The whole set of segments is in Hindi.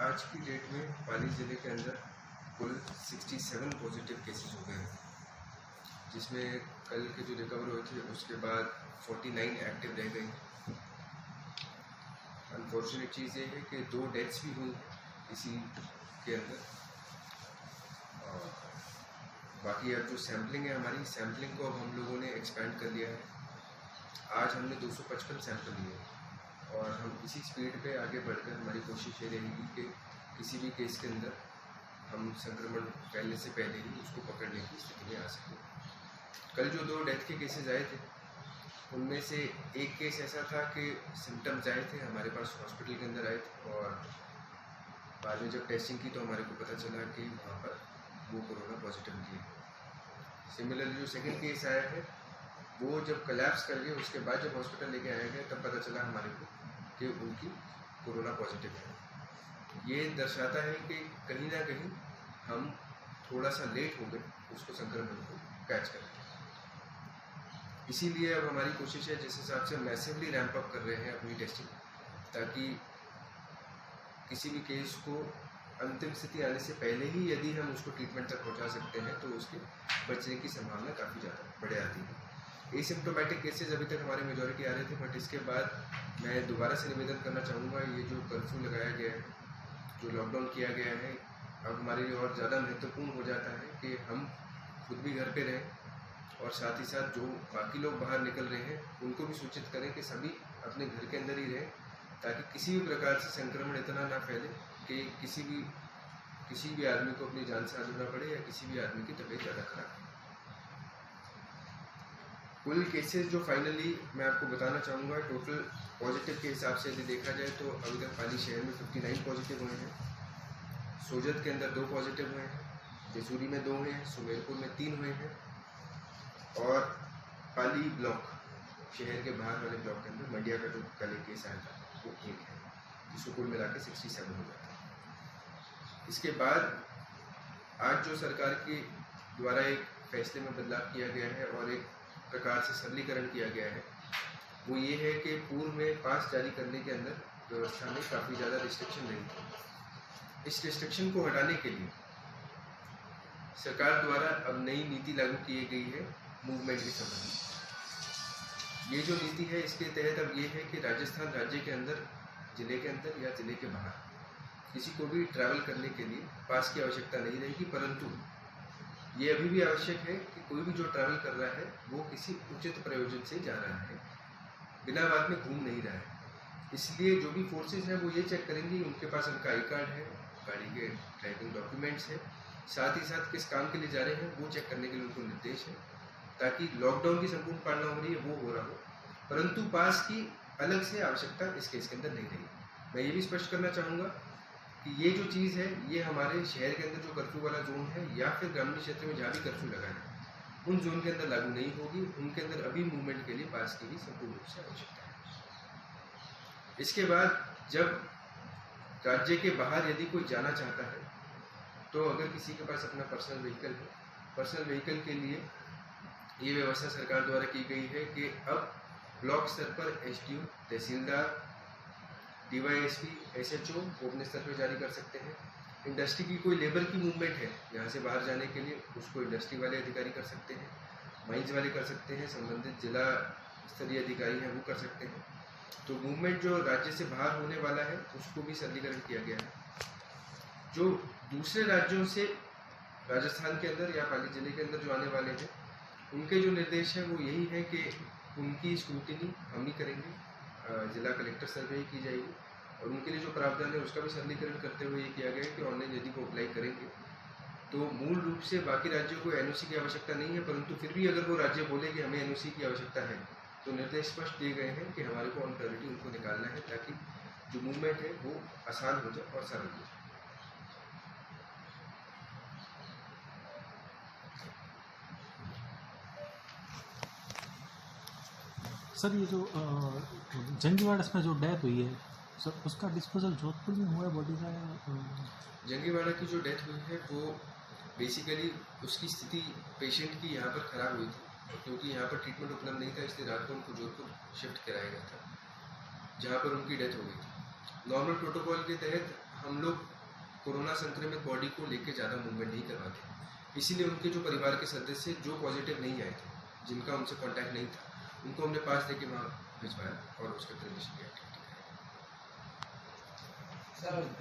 आज की डेट में पाली ज़िले के अंदर कुल 67 पॉजिटिव केसेस हो गए हैं, जिसमें कल के जो रिकवर हुए थे उसके बाद 49 एक्टिव रह गई। अनफॉर्चुनेट चीज़ ये है कि 2 डेथ्स भी हुई इसी के अंदर। और बाकी अब जो सैम्पलिंग है, हमारी सैम्पलिंग को अब हम लोगों ने एक्सपेंड कर लिया है। आज हमने 255 सैंपल लिए और हम इसी स्पीड पे आगे बढ़कर हमारी कोशिश ये रहेगी कि किसी भी केस के अंदर हम संक्रमण फैलने से पहले ही उसको पकड़ने की स्थिति में आ सकें। कल जो 2 डेथ के केसेस आए थे उनमें से एक केस ऐसा था कि सिम्टम्स आए थे, हमारे पास हॉस्पिटल के अंदर आए थे और बाद में जब टेस्टिंग की तो हमारे को पता चला कि वहाँ पर वो कोरोना पॉजिटिव निकली। सिमिलरली जो सेकेंड केस आया है वो जब कोलैप्स कर गए उसके बाद जब हॉस्पिटल लेके आया गया तब पता चला हमारे को कि उनकी कोरोना पॉजिटिव है। ये दर्शाता है कि कहीं ना कहीं हम थोड़ा सा लेट हो गए उसको संक्रमण को कैच करने। इसीलिए अब हमारी कोशिश है जिस हिसाब से मैसिवली रैंप अप कर रहे हैं अपनी टेस्टिंग, ताकि किसी भी केस को अंतिम स्थिति आने से पहले ही यदि हम उसको ट्रीटमेंट तक पहुंचा सकते हैं तो उसके बचने की संभावना काफ़ी ज़्यादा बढ़ जाती है। एसिम्प्टोमेटिक केसेस अभी तक हमारे मेजॉरिटी आ रहे थे, बट इसके बाद मैं दोबारा से निवेदन करना चाहूँगा, ये जो कर्फ्यू लगाया गया है, जो लॉकडाउन किया गया है, अब हमारे लिए और ज़्यादा महत्वपूर्ण हो जाता है कि हम खुद भी घर पे रहें और साथ ही साथ जो बाकी लोग बाहर निकल रहे हैं उनको भी सूचित करें कि सभी अपने घर के अंदर ही रहें, ताकि किसी भी प्रकार से संक्रमण इतना ना फैले कि किसी भी आदमी को अपनी जान से हाथ धोना पड़े या किसी भी आदमी की तबीयत ज़्यादा खराब हो। कुल केसेस जो फाइनली मैं आपको बताना चाहूँगा, टोटल पॉजिटिव के हिसाब से यदि देखा जाए तो अभी तक पाली शहर में 59 पॉजिटिव हुए हैं, सोजत के अंदर 2 पॉजिटिव हुए हैं, जसूरी में 2 हैं, सुमेरपुर में 3 हुए हैं और पाली ब्लॉक शहर के बाहर वाले ब्लॉक के अंदर मंडिया का जो कल एक केस आया था वो 1 है, जिसको कुल मिला के 67 हो जाता है। इसके बाद आज जो सरकार के द्वारा एक फैसले में बदलाव किया गया है और एक प्रकार से सरलीकरण किया गया है, वो ये है कि पूर्व में पास जारी करने के अंदर व्यवस्था में काफ़ी ज़्यादा रिस्ट्रिक्शन रही थी। इस रिस्ट्रिक्शन को हटाने के लिए सरकार द्वारा अब नई नीति लागू की गई है मूवमेंट के संबंध में। ये जो नीति है इसके तहत अब ये है कि राजस्थान राज्य के अंदर, ज़िले के अंदर या ज़िले के बाहर किसी को भी ट्रैवल करने के लिए पास की आवश्यकता नहीं रहेगी, परंतु ये अभी भी आवश्यक है कि कोई भी जो ट्रैवल कर रहा है वो किसी उचित प्रयोजन से जा रहा है, बिना बात में घूम नहीं रहा है। इसलिए जो भी फोर्सेस हैं वो ये चेक करेंगे उनके पास उनका आई कार्ड है, गाड़ी के ड्राइविंग डॉक्यूमेंट्स हैं, साथ ही साथ किस काम के लिए जा रहे हैं वो चेक करने के लिए उनको निर्देश है, ताकि लॉकडाउन की संपूर्ण पालना हो रही है वो हो रहा हो, परंतु पास की अलग से आवश्यकता इस केस के अंदर नहीं रहेगी। मैं ये भी स्पष्ट करना चाहूँगा कि ये जो चीज़ है ये हमारे शहर के अंदर जो कर्फ्यू वाला जोन है या फिर ग्रामीण क्षेत्र में जहाँ भी कर्फ्यू लगा है उन जोन के अंदर लागू नहीं होगी। उनके अंदर अभी मूवमेंट के लिए पास की ही संपूर्ण रूप से आवश्यकता है। इसके बाद जब राज्य के बाहर यदि कोई जाना चाहता है तो अगर किसी के पास अपना पर्सनल व्हीकल है, पर्सनल व्हीकल के लिए ये व्यवस्था सरकार द्वारा की गई है कि अब ब्लॉक स्तर पर एसडीओ, तहसीलदार, डीवाईएसपी, एसएचओ वो अपने स्तर पर जारी कर सकते हैं। इंडस्ट्री की कोई लेबर की मूवमेंट है यहाँ से बाहर जाने के लिए उसको इंडस्ट्री वाले अधिकारी कर सकते हैं, माइंस वाले कर सकते हैं, संबंधित जिला स्तरीय अधिकारी हैं वो कर सकते हैं। तो मूवमेंट जो राज्य से बाहर होने वाला है उसको भी सरलीकरण किया गया है। जो दूसरे राज्यों से राजस्थान के अंदर या पाली जिले के अंदर जो आने वाले हैं उनके जो निर्देश हैं वो यही है कि उनकी स्क्रूटिनी हम ही करेंगे, जिला कलेक्टर स्तर पर ही की जाएगी और उनके लिए जो प्रावधान है उसका भी सरलीकरण करते हुए ये किया गया है कि ऑनलाइन यदि वो अप्लाई करेंगे तो मूल रूप से बाकी राज्यों को एनओसी की आवश्यकता नहीं है, परंतु फिर भी अगर वो राज्य बोले कि हमें एनओसी की आवश्यकता है तो निर्देश स्पष्ट दिए गए हैं कि हमारे को ऑन प्रायोरिटी उनको निकालना है ताकि जो मूवमेंट है वो आसान हो जाए और सरल हो जाए। सर ये जो जंगीवाड़ा में जो डेथ हुई है सर उसका डिस्पोजल जोधपुर में हुआ है बॉडी का? जंगीवाड़ा की जो डेथ हुई है वो बेसिकली उसकी स्थिति पेशेंट की यहाँ पर ख़राब हुई थी, क्योंकि यहाँ पर ट्रीटमेंट उपलब्ध नहीं था, इसलिए रात को उनको जोधपुर शिफ्ट कराया गया था जहाँ पर उनकी डेथ हो गई थी। नॉर्मल प्रोटोकॉल के तहत हम लोग कोरोना संक्रमित बॉडी को लेके ज़्यादा मूवमेंट नहीं करवाते, इसीलिए उनके जो परिवार के सदस्य जो पॉजिटिव नहीं आए थे, जिनका उनसे कांटेक्ट नहीं था, उनको हमने पास देके वहाँ भिजवाया और उसका ट्रेडिशन की एक्टिविटी कराई।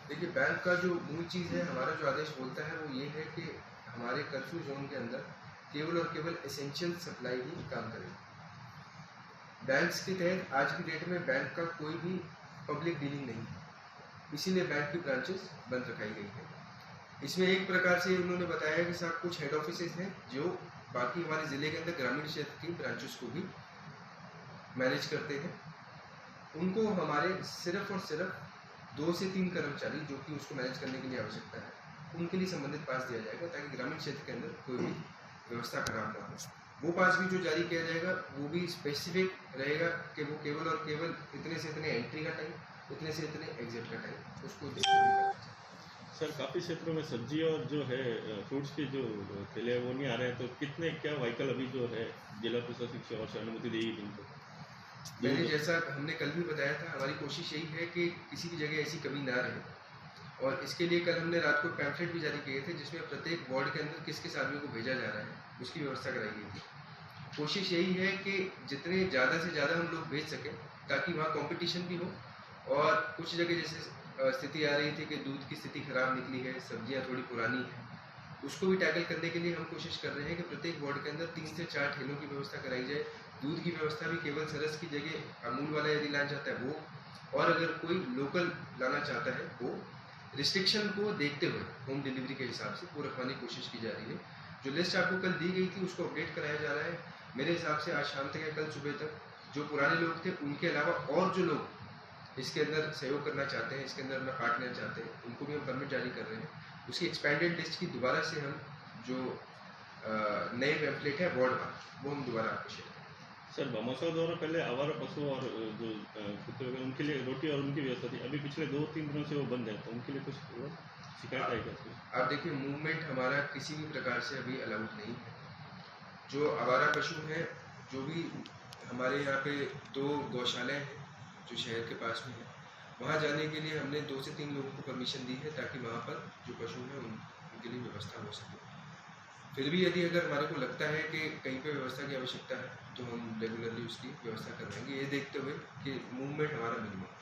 देखिए, बैंक का जो मूल चीज़ है, हमारा जो आदेश बोलता है वो ये है कि हमारे कर्फ्यू जोन के अंदर केवल और केवल एसेंशियल सप्लाई ही काम करेगी। बैंक्स के तहत आज की डेट में बैंक का कोई भी पब्लिक डीलिंग नहीं है, इसीलिए बैंक की ब्रांचेस बंद रखाई गई है। इसमें एक प्रकार से उन्होंने बताया कि साहब कुछ हेड ऑफिस हैं जो बाकी हमारे ज़िले के अंदर ग्रामीण क्षेत्र की ब्रांचेस को भी मैनेज करते हैं, उनको हमारे सिर्फ और सिर्फ 2 से 3 कर्मचारी जो कि उसको मैनेज करने के लिए आवश्यकता है, उनके लिए संबंधित पास दिया जाएगा, ताकि ग्रामीण क्षेत्र के अंदर कोई भी व्यवस्था खराब ना हो। वो पास भी जो जारी किया जाएगा वो भी स्पेसिफिक रहेगा कि वो केवल और केवल इतने से इतने एंट्री का टाइम, इतने से इतने एग्जिट का टाइम, उसको देखते हुए। सर, काफ़ी क्षेत्रों में सब्जी और जो है फ्रूट्स के जो ठेले हैं वो नहीं आ रहे हैं, तो कितने क्या व्हीकल अभी जो है जिला प्रशासनिक सेवा से अनुमति देगी इनको? मैंने जैसा हमने कल भी बताया था, हमारी कोशिश यही है कि किसी भी जगह ऐसी कमी ना रहे, और इसके लिए कल हमने रात को पैम्फलेट भी जारी किए थे, जिसमें प्रत्येक वार्ड के अंदर किस किस आदमी को भेजा जा रहा है उसकी व्यवस्था कराई गई थी। कोशिश यही है कि जितने ज़्यादा से ज़्यादा हम लोग भेज सकें, ताकि वहाँ कंपटीशन भी हो। और कुछ जगह जैसे स्थिति आ रही थी कि दूध की स्थिति खराब निकली है, सब्जियाँ थोड़ी पुरानी है, उसको भी टैकल करने के लिए हम कोशिश कर रहे हैं कि प्रत्येक वार्ड के अंदर 3 से 4 ठेलों की व्यवस्था कराई जाए। दूध की व्यवस्था भी केवल सरस की जगह अमूल वाला यदि लाना चाहता है वो, और अगर कोई लोकल लाना चाहता है वो, रिस्ट्रिक्शन को देखते हुए होम डिलीवरी के हिसाब से वो रखवाने की कोशिश की जा रही है। जो लिस्ट आपको कल दी गई थी उसको अपडेट कराया जा रहा है। मेरे हिसाब से आज शाम तक या कल सुबह तक जो पुराने लोग थे उनके अलावा और जो लोग इसके अंदर सहयोग करना चाहते हैं, इसके अंदर अपना पार्ट लेना चाहते हैं, उनको भी हम परमिट जारी कर रहे हैं। उसकी एक्सपेंडेड लिस्ट की दोबारा से हम जो नए पैम्फलेट है वार्ड का, वो हम दोबारा आपको शेयर करें। सर, भामाशाह द्वारा पहले आवारा पशु और जो कुत्ते वगैरह उनके लिए रोटी और उनकी व्यवस्था थी, अभी पिछले 2-3 दिनों से वो बंद है, तो उनके लिए कुछ शिकायत आई क्या? आप देखिए, मूवमेंट हमारा किसी भी प्रकार से अभी अलाउड नहीं है। जो आवारा पशु हैं, जो भी हमारे यहाँ पे 2 गौशालाएँ हैं जो शहर के पास में है, वहाँ जाने के लिए हमने 2 से 3 लोगों को परमिशन दी है, ताकि वहाँ पर जो पशु हैं उनके लिए व्यवस्था हो सके। फिर भी यदि अगर हमारे को लगता है कि कहीं पे व्यवस्था की आवश्यकता है, तो हम रेगुलरली उसकी व्यवस्था करवाएंगे, ये देखते हुए कि मूवमेंट हमारा मिनिमम।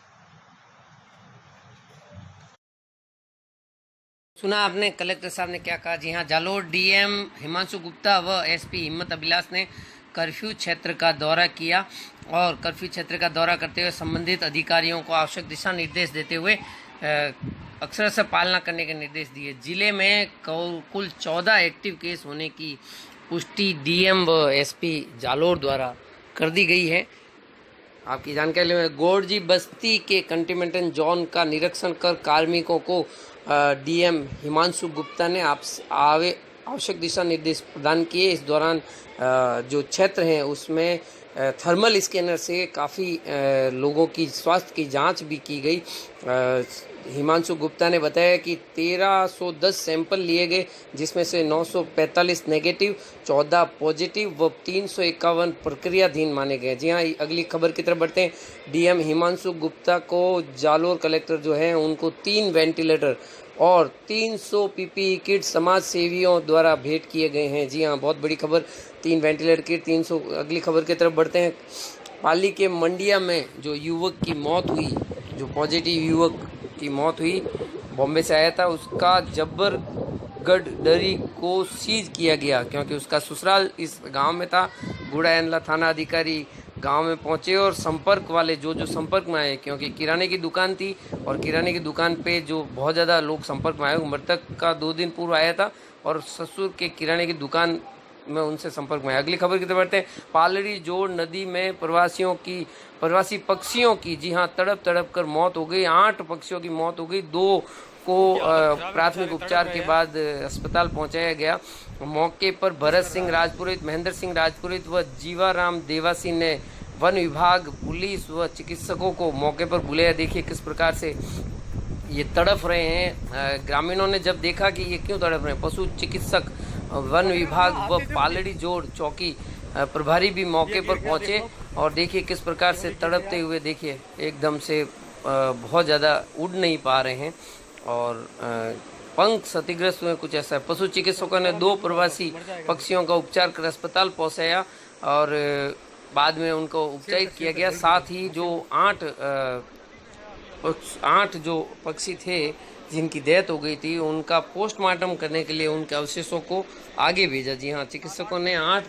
सुना आपने कलेक्टर साहब ने क्या कहा। जी हाँ, जालोर डीएम हिमांशु गुप्ता व एसपी हिम्मत अभिलाष ने कर्फ्यू क्षेत्र का दौरा किया और कर्फ्यू क्षेत्र का दौरा करते हुए संबंधित अधिकारियों को आवश्यक दिशा निर्देश देते हुए अक्षरशः पालना करने के निर्देश दिए। जिले में कुल 14 एक्टिव केस होने की पुष्टि डीएम व एसपी जालोर द्वारा कर दी गई है। आपकी जानकारी में गोरजी बस्ती के कंटेनमेंट जोन का निरीक्षण कर कार्मिकों को डीएम हिमांशु गुप्ता ने आवश्यक दिशा निर्देश प्रदान किए। इस दौरान जो क्षेत्र हैं उसमें थर्मल स्कैनर से काफ़ी लोगों की स्वास्थ्य की जांच भी की गई। हिमांशु गुप्ता ने बताया कि 1310 सैंपल लिए गए, जिसमें से 945 नेगेटिव, 14 पॉजिटिव व 351 प्रक्रियाधीन माने गए। जी हाँ, अगली खबर की तरफ बढ़ते हैं। डीएम हिमांशु गुप्ता को जालोर कलेक्टर जो है उनको 3 वेंटिलेटर और 300 पीपीई किट समाज सेवियों द्वारा भेंट किए गए हैं। जी हाँ, बहुत बड़ी खबर, 3 वेंटिलेटर किट 300। अगली खबर की तरफ बढ़ते हैं। पाली के मंडिया में जो युवक की मौत हुई, जो पॉजिटिव युवक की मौत हुई, बॉम्बे से आया था, उसका जब्बरगढ़ डरी को सीज किया गया क्योंकि उसका ससुराल इस गांव में था। गुड़ायनला थाना अधिकारी गांव में पहुंचे और संपर्क वाले जो संपर्क में आए, क्योंकि किराने की दुकान थी और किराने की दुकान पे जो बहुत ज़्यादा लोग संपर्क में आए, मृतक का 2 दिन पूर्व आया था और ससुर के किराने की दुकान में उनसे संपर्क में आया। अगली खबर की तरफ बढ़ते हैं। पालड़ी जोड़ नदी में प्रवासी पक्षियों की जी हाँ तड़प कर मौत हो गई। 8 पक्षियों की मौत हो गई, 2 को प्राथमिक उपचार के बाद अस्पताल पहुंचाया गया। मौके पर भरत सिंह राजपुरोहित, महेंद्र सिंह राजपुरोहित व जीवाराम देवासी ने वन विभाग, पुलिस व चिकित्सकों को मौके पर बुलाया। देखिए किस प्रकार से ये तड़प रहे हैं। ग्रामीणों ने जब देखा कि ये क्यों तड़प रहे हैं, पशु चिकित्सक, वन विभाग व पालड़ी जोड़ चौकी प्रभारी भी मौके पर पहुंचे और देखिए किस प्रकार से तड़पते हुए देखिए एकदम से बहुत ज़्यादा उड़ नहीं पा रहे हैं और पंख क्षतिग्रस्त हुए, कुछ ऐसा है। पशु चिकित्सकों ने 2 प्रवासी पक्षियों का उपचार कर अस्पताल पहुंचाया और बाद में उनको उपचारित किया गया। साथ ही जो 8 जो पक्षी थे जिनकी डेथ हो गई थी उनका पोस्टमार्टम करने के लिए उनके अवशेषों को आगे भेजा। जी हाँ, चिकित्सकों ने 8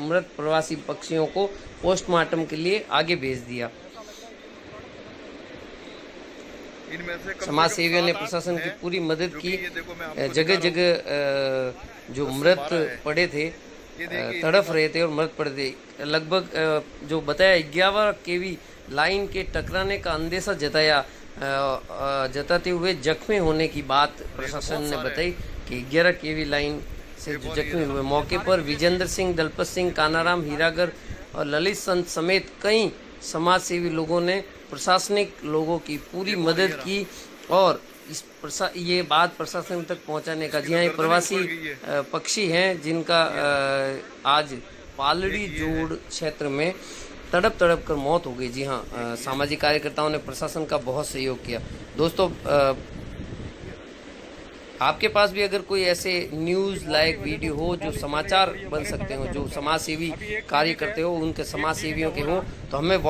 मृत प्रवासी पक्षियों को पोस्टमार्टम के लिए आगे भेज दिया। समाज सेवियों ने प्रशासन की पूरी मदद की। जगह जगह जो मृत पड़े थे, तड़फ रहे थे और मृत पड़े थे। लगभग जो बताया 11 केवी लाइन के टकराने का अंदेशा जताते हुए जख्मी होने की बात प्रशासन ने बताई कि 11 केवी लाइन से जो जख्मी हुए। मौके पर विजेंद्र सिंह, दलपत सिंह, कानाराम, हीरागर और ललित संत समेत कई समाज सेवी लोगों ने प्रशासनिक लोगों की पूरी मदद की और ये बात प्रशासन तक पहुंचाने का। जी हाँ, ये प्रवासी पक्षी हैं जिनका आज पालड़ी जोड़ क्षेत्र में तड़प कर मौत हो गई। जी हाँ, सामाजिक कार्यकर्ताओं ने प्रशासन का बहुत सहयोग किया। दोस्तों, आपके पास भी अगर कोई ऐसे न्यूज़ लाइक वीडियो हो जो समाचार बन सकते हो, जो समाज सेवी कार्य करते हो, उनके समाज सेवियों के हो, तो हमें